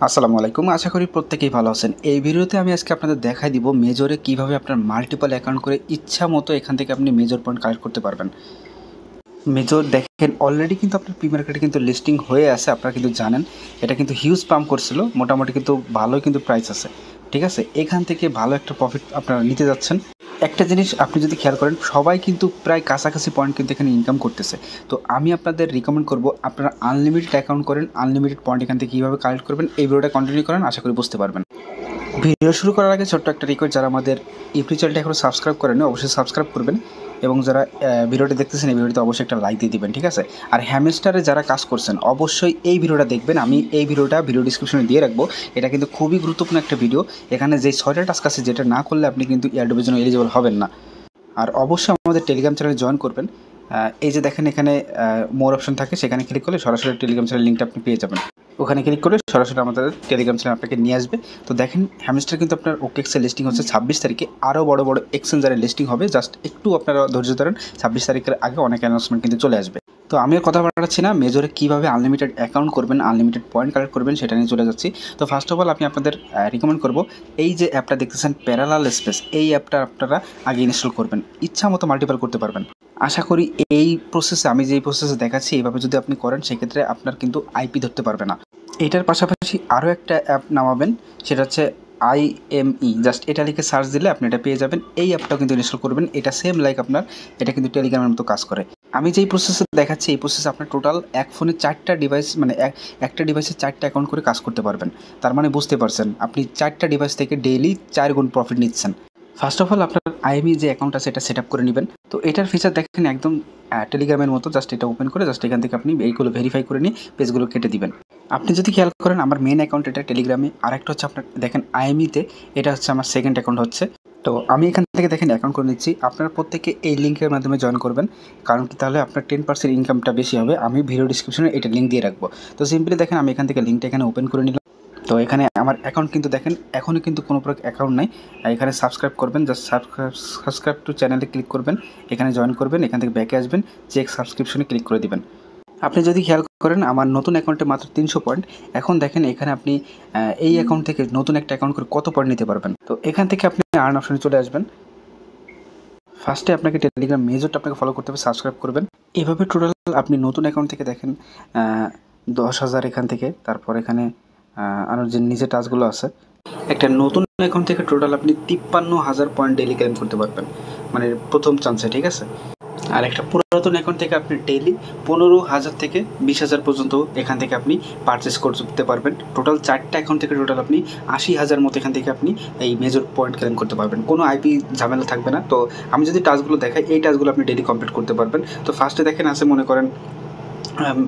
আসসালামু আলাইকুম। আশা করি প্রত্যেকেই ভালো আছেন। এই ভিডিওতে আমি আজকে আপনাদের দেখাই দিব মেজরে কিভাবে আপনার মাল্টিপল অ্যাকাউন্ট করে ইচ্ছা মতো এখান থেকে আপনি মেজর পয়েন্ট কালেক্ট করতে পারবেন। মেজর দেখেন অলরেডি কিন্তু আপনার প্রি মার্কেটে কিন্তু লিস্টিং হয়ে আছে, আপনারা কিন্তু জানেন। এটা কিন্তু হিউজ পাম্প করছিল, মোটামুটি কিন্তু ভালোই কিন্তু প্রাইস আছে। ঠিক আছে, এখান থেকে ভালো একটা প্রফিট আপনারা নিতে যাচ্ছেন। একটা জিনিস আপনি যদি খেয়াল করেন, সবাই কিন্তু প্রায় কাছাকাছি পয়েন্ট কিন্তু এখানে ইনকাম করতেছে। তো আমি আপনাদের রিকমেন্ড করব আপনারা আনলিমিটেড অ্যাকাউন্ট করেন, আনলিমিটেড পয়েন্ট এখান থেকে কীভাবে কালেক্ট করবেন এই ভিডিওটা কন্টিনিউ করেন, আশা করি বুঝতে পারবেন। ভিডিও শুরু করার আগে ছোট্ট একটা রিকোয়েস্ট, যারা আমাদের ইউটিউব চ্যানেলটা এখনও সাবস্ক্রাইব করেন অবশ্যই সাবস্ক্রাইব করবেন, এবং যারা ভিডিওটি দেখতেছেন এই ভিডিওতে অবশ্যই একটা লাইক দিয়ে দিবেন। ঠিক আছে, আর হ্যামস্টারে যারা কাজ করছেন অবশ্যই এই ভিডিওটা দেখবেন। আমি এই ভিডিওটা ভিডিও ডিসক্রিপশনে দিয়ে রাখবো। এটা কিন্তু খুবই গুরুত্বপূর্ণ একটা ভিডিও। এখানে যে 6টা টাস্ক আছে যেটা না করলে আপনি কিন্তু এয়ারড্রপের জন্য এলিজিবল হবেন না। আর অবশ্যই আমাদের টেলিগ্রাম চ্যানেলে জয়েন করবেন। এই যে দেখেন এখানে মোর অপশন থাকে, সেখানে ক্লিক করলে সরাসরি টেলিগ্রাম চ্যানেলের লিঙ্কটা আপনি পেয়ে যাবেন। ওখানে ক্লিক করে সরাসরি আমাদের টেলিগ্রাম চ্যানেল আপনাকে নিয়ে আসবে। তো দেখেন হ্যামস্টার কিন্তু আপনার ওকেক্সের লিস্টিং হচ্ছে 26 তারিখে, আরও বড় বড় এক্সচেঞ্জারের লিস্টিং হবে। জাস্ট একটু আপনারা ধৈর্য ধরেন, 26 তারিখের আগে অনেক অ্যানাউন্সমেন্ট কিন্তু চলে আসবে। তো আমি আর কথা বাড়াচ্ছি না, মেজরে কীভাবে আনলিমিটেড অ্যাকাউন্ট করবেন, আনলিমিটেড পয়েন্ট কালেক্ট করবেন সেটা নিয়ে চলে যাচ্ছি। তো ফার্স্ট অফ অল আমি আপনাদের রিকমেন্ড করবো, এই যে অ্যাপটা দেখতেছেন প্যারালাল স্পেস, এই অ্যাপটা আপনারা আগে ইনস্টল করবেন, ইচ্ছা মতো মাল্টিপল করতে পারবেন। আশা করি এই প্রসেসে আমি যেই প্রসেসে দেখাচ্ছি এইভাবে যদি আপনি করেন সেক্ষেত্রে আপনার কিন্তু আইপি ধরতে পারবে না। এটার পাশাপাশি আরও একটা অ্যাপ নামাবেন, সেটা হচ্ছে IME। জাস্ট এটা লিখে সার্চ দিলে আপনি এটা পেয়ে যাবেন। এই অ্যাপটাও কিন্তু ইনস্টল করবেন, এটা সেম লাইক আপনার, এটা কিন্তু টেলিগ্রামের মতো কাজ করে। আমি যেই প্রসেসে দেখাচ্ছি এই প্রসেসে আপনার টোটাল এক ফোনে 4টা ডিভাইস, মানে একটা ডিভাইসে 4টা অ্যাকাউন্ট করে কাজ করতে পারবেন। তার মানে বুঝতে পারছেন আপনি 4টা ডিভাইস থেকে ডেইলি 4 গুণ প্রফিট নিচ্ছেন। ফার্স্ট অফ অল আপনার IME যে অ্যাকাউন্ট আছে এটা সেট আপ করে নেবেন। তো এটার ফিচার দেখেন একদম টেলিগ্রামের মতো, জাস্ট এটা ওপেন করে জাস্ট এখান থেকে আপনি এইগুলো ভেরিফাই করে নিয়ে পেজগুলো কেটে দিবেন। আপনি যদি খেয়াল করেন আমার মেন অ্যাকাউন্ট এটা টেলিগ্রামে, আরেকটা হচ্ছে আপনার দেখেন IME-তে, এটা হচ্ছে আমার সেকেন্ড অ্যাকাউন্ট হচ্ছে। তো আমি এখান থেকে দেখেন অ্যাকাউন্ট করে নিচ্ছি। আপনারা প্রত্যেকে এই লিঙ্কের মাধ্যমে জয়েন করবেন, কারণ কি তাহলে আপনার 10% ইনকামটা বেশি হবে। আমি ভিডিও ডিসক্রিপশনে এটা লিঙ্ক দিয়ে রাখবো। তো সিম্পলি দেখেন আমি এখান থেকে লিঙ্কটা এখানে ওপেন করে নিলাম। তো এখানে আমার অ্যাকাউন্ট কিন্তু দেখেন এখনও কিন্তু কোনো প্রকার অ্যাকাউন্ট নাই। এখানে সাবস্ক্রাইব করবেন, জাস্ট সাবস্ক্রাইব টু চ্যানেলে ক্লিক করবেন, এখানে জয়েন করবেন, এখান থেকে ব্যাকে আসবেন, চেক সাবস্ক্রিপশনে ক্লিক করে দিবেন। আপনি যদি খেয়াল করেন আমার নতুন অ্যাকাউন্টে মাত্র 300 পয়েন্ট। এখন দেখেন এখানে আপনি এই অ্যাকাউন্ট থেকে নতুন একটা অ্যাকাউন্ট করে কত পয়েন্ট নিতে পারবেন। তো এখান থেকে আপনি আর্ন অপশনে চলে আসবেন। ফার্স্টে আপনাকে টেলিগ্রাম মেজরটা আপনাকে ফলো করতে হবে, সাবস্ক্রাইব করবেন। এভাবে টোটাল আপনি নতুন অ্যাকাউন্ট থেকে দেখেন 10,000 এখান থেকে, তারপর এখানে আরও যে নিচে টাচগুলো আছে, একটা নতুন অ্যাকাউন্ট থেকে টোটাল আপনি 53,000 পয়েন্ট ডেইলি ক্লেম করতে পারবেন, মানে প্রথম চান্সে। ঠিক আছে, আর একটা পুরাতন অ্যাকাউন্ট থেকে আপনি ডেইলি 15,000 থেকে 20,000 পর্যন্ত এখান থেকে আপনি পারচেস করতে পারবেন। টোটাল 4টা অ্যাকাউন্ট থেকে টোটাল আপনি 80,000 মতো এখান থেকে আপনি এই মেজর পয়েন্ট ক্লেম করতে পারবেন, কোনো আইপি ঝামেলা থাকবে না। তো আমি যদি টাস্কগুলো দেখাই, এই টাস্কগুলো আপনি ডেইলি কমপ্লিট করতে পারবেন। তো ফার্স্টে দেখেন আছে মনে করেন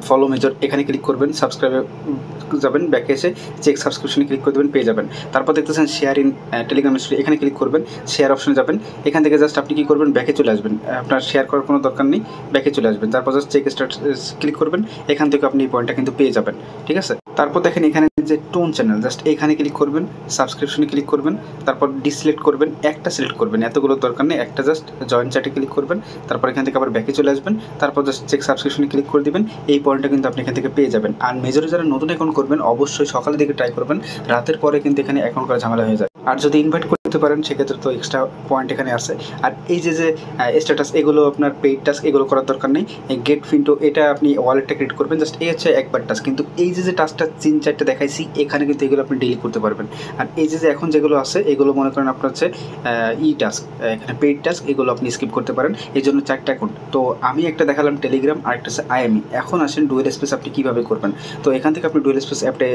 ফলো মেজর, এখানে ক্লিক করবেন, সাবস্ক্রাইবে যাবেন, ব্যাকে এসে চেক সাবস্ক্রিপশনে ক্লিক করে দেবেন, পেয়ে যাবেন। তারপর দেখতেছেন শেয়ার ইন টেলিগ্রাম স্টোরি, এখানে ক্লিক করবেন, শেয়ার অপশনে যাবেন, এখান থেকে জাস্ট আপনি কী করবেন, ব্যাকে চলে আসবেন। আপনার শেয়ার করার কোনো দরকার নেই, ব্যাকে চলে আসবেন। তারপর জাস্ট চেক স্টার্ট ক্লিক করবেন, এখান থেকে আপনি এই পয়েন্টটা কিন্তু পেয়ে যাবেন। ঠিক আছে, তারপর দেখেন এখানে যে টোন চ্যানেল, জাস্ট এখানে ক্লিক করবেন, সাবস্ক্রিপশনে ক্লিক করবেন, তারপর ডিসিলেক্ট করবেন, একটা সিলেক্ট করবেন, এতগুলো দরকার নেই, একটা জাস্ট জয়েন চ্যাটে ক্লিক করবেন, তারপর এখান থেকে আবার ব্যাকে চলে আসবেন, তারপর জাস্ট চেক সাবস্ক্রিপশনে ক্লিক করে দিবেন। এই পয়েন্টটা কিন্তু আপনি এখান থেকে পেয়ে যাবেন। আর মেজরে যারা নতুন অ্যাকাউন্ট করবেন অবশ্যই সকালের দিকে ট্রাই করবেন, রাতের পরে কিন্তু এখানে অ্যাকাউন্ট করা ঝামেলা হয়ে যায়। আর যদি ইনভাইট করতে পারেন সেক্ষেত্রে তো এক্সট্রা পয়েন্ট এখানে আছে। আর এই যে স্ট্যাটাস, এগুলো আপনার পেইড টাস্ক, এগুলো করার দরকার নেই। গেট ফিন্টো, এটা আপনি ওয়ালেটটা ক্রিয়েট করবেন, জাস্ট এই হচ্ছে একবার টাস্ক। কিন্তু এই যে টাস্কটা 3-4টা দেখাইছি, এখানে কিন্তু এগুলো আপনি ডেইলি করতে পারবেন। আর এই যে এখন যেগুলো আছে এগুলো মনে করেন আপনার হচ্ছে টাস্ক, এখানে পেইড টাস্ক, এগুলো আপনি স্কিপ করতে পারেন। এই জন্য 4টা অ্যাকাউন্ট। তো আমি একটা দেখালাম টেলিগ্রাম, আর একটা হচ্ছে IME। এখন আসেন ডুয়েল স্পেস আপনি কীভাবে করবেন। তো এখান থেকে আপনি ডুয়েল স্পেস অ্যাপটা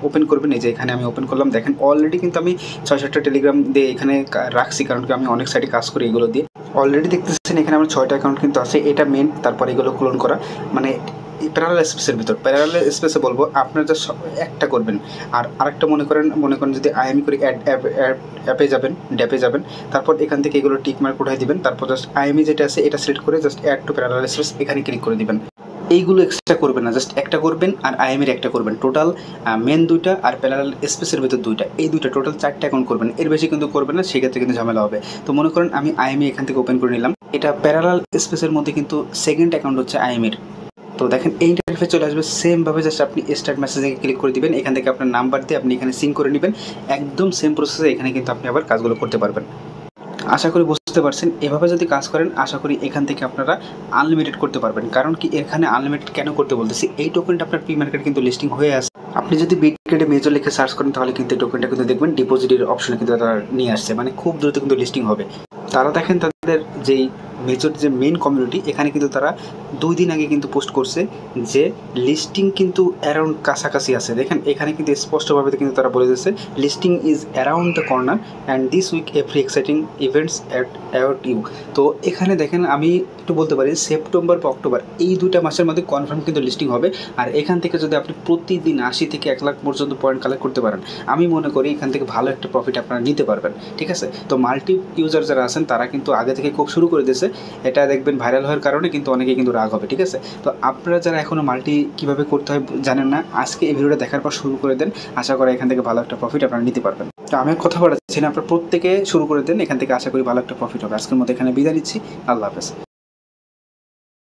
ওপেন করবেন। এই যে এখানে আমি ওপেন করলাম, দেখেন অলরেডি কিন্তু আমি 6-7টা টেলিগ্রাম দিয়ে এখানে রাখছি, কারণ কি আমি অনেক সাইডে কাজ করি এগুলো দিয়ে। অলরেডি দেখতেছেন এখানে আমার 6টা অ্যাকাউন্ট কিন্তু আছে, এটা মেন। তারপর এগুলো ক্লোন করা, মানে প্যারালাল স্পেসের ভিতর। প্যারালাল স্পেসে বলবো আপনার জাস্ট একটা করবেন। আর আরেকটা মনে করেন যদি IME করে অ্যাপে যাবেন, ড্যাপে যাবেন, তারপর এখান থেকে এগুলো টিক মার্ক উঠাই দিবেন, তারপর জাস্ট IME যেটা আছে এটা সিলেক্ট করে just add to parallel space এখানে ক্লিক করে দিবেন। এইগুলো এক্সট্রা করবেন না, জাস্ট একটা করবেন আর IME একটা করবেন। টোটাল মেন 2টা আর প্যারালাল স্পেসের ভিতর 2টা, এই 2টা টোটাল 4টা অ্যাকাউন্ট করবেন। এর বেশি কিন্তু করবেন না, সেক্ষেত্রে কিন্তু ঝামেলা হবে। তো মনে করেন আমি IME এখান থেকে ওপেন করে নিলাম, এটা প্যারালাল স্পেসের মধ্যে কিন্তু সেকেন্ড অ্যাকাউন্ট হচ্ছে IME-র। তো দেখেন এই ইন্টারফেস চলে আসবে, সেমভাবে জাস্ট আপনি স্টার্ট মেসেজে ক্লিক করে দিবেন, এখান থেকে আপনার নাম্বার দিয়ে আপনি এখানে সিঙ্ক করে নেবেন, একদম সেম প্রসেসে এখানে কিন্তু আপনি আবার কাজগুলো করতে পারবেন। আশা করি বুঝতে পারছেন, এভাবে যদি কাজ করেন আশা করি এখান থেকে আপনারা আনলিমিটেড করতে পারবেন। কারণ কি এখানে আনলিমিটেড কেন করতে বলতেছি, এই টোকেনটা আপনার প্রি মার্কেট কিন্তু লিস্টিং হয়ে আছে। আপনি যদি বিটগেটে মেজর লিখে সার্চ করেন তাহলে কিন্তু এই টোকেনটা কিন্তু দেখবেন ডিপোজিটের অপশনে কিন্তু তারা নিয়ে আসছে, মানে খুব দ্রুত কিন্তু লিস্টিং হবে। তারা দেখেন তাদের যেই মেজর যে মেন কমিউনিটি, এখানে কিন্তু তারা 2 দিন আগে কিন্তু পোস্ট করছে যে লিস্টিং কিন্তু অ্যারাউন্ড কাছাকাছি আছে। দেখেন এখানে কিন্তু স্পষ্টভাবে কিন্তু তারা বলে দিচ্ছে listing is around the corner and this week every exciting events at you. তো এখানে দেখেন আমি একটু বলতে পারি সেপ্টেম্বর বা অক্টোবর এই 2টা মাসের মধ্যে কনফার্ম কিন্তু লিস্টিং হবে। আর এখান থেকে যদি আপনি প্রতিদিন 80 থেকে 1 লাখ পর্যন্ত পয়েন্ট কালেক্ট করতে পারেন, আমি মনে করি এখান থেকে ভালো একটা প্রফিট আপনারা নিতে পারবেন। ঠিক আছে, তো মাল্টি ইউজার যারা আছেন তারা কিন্তু আগে থেকে খুব শুরু করে দিয়েছে, এটা দেখবেন ভাইরাল হওয়ার কারণে কিন্তু অনেকেই কিন্তু রাগ হবে। ঠিক আছে, তো আপনারা যারা এখনও মাল্টি কীভাবে করতে হয় জানেন না, আজকে এই ভিডিওটা দেখার পর শুরু করে দেন, আশা করি এখান থেকে ভালো একটা প্রফিট আপনারা নিতে পারবেন। তো আমি কথা বলাচ্ছি না, আপনারা প্রত্যেকে শুরু করে দেন, এখান থেকে আশা করি ভালো একটা প্রফিট হবে। আজকের মতো এখানে বিদায় নিচ্ছি, আল্লাহ হাফেজ।